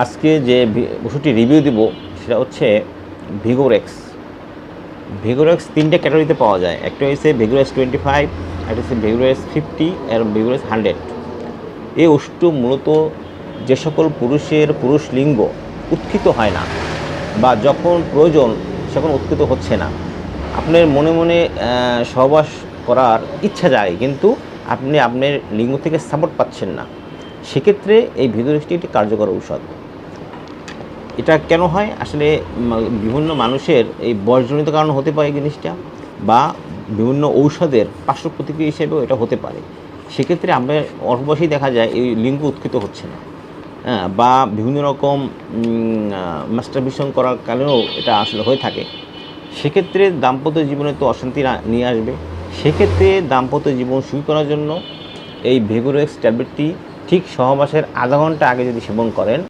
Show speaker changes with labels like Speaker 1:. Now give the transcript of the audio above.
Speaker 1: আজকে যে ওষুধটি রিভিউ দিব সেটা হচ্ছে ভিগোরেক্স। ভিগোরেক্স 3টে ক্যাটাগরিতে পাওয়া যায়। একটা হচ্ছে ভিগোরেক্স 25, একটা হচ্ছে ভিগোরেক্স 50 আর ভিগোরেক্স 100। এই ওষুধটি মূলত যে সকল পুরুষ লিঙ্গ উৎক্ষিত হয় না বা যখন প্রয়োজন সেখন উৎক্ষিত হচ্ছে না, আপনার মনে মনে সহবাস করার ইচ্ছা যায় কিন্তু আপনি আপনার লিঙ্গ থেকে সাপোর্ট পাচ্ছেন না, সেক্ষেত্রে এই ভিগোরেক্সটি একটি কার্যকর ঔষধ। এটা কেন হয় আসলে বিভিন্ন মানুষের এই বয়সজনিত কারণ হতে পারে জিনিসটা, বা বিভিন্ন ঔষধের পার্শ্ব প্রতিক্রিয়া হিসেবেও এটা হতে পারে। সেক্ষেত্রে আপনার অল্প বয়সেই দেখা যায় এই লিঙ্গ উৎক্ষিত হচ্ছে না, হ্যাঁ, বা বিভিন্ন রকম মাস্টারবেশন করার কারণেও এটা আসলে হয়ে থাকে। সেক্ষেত্রে দাম্পত্য জীবনে তো অশান্তি নিয়ে আসবে। সেক্ষেত্রে দাম্পত্য জীবন শুরু করার জন্য এই ভিগোরেক্স ট্যাবলেটটি ঠিক সহবাসের আধা ঘন্টা আগে যদি সেবন করেন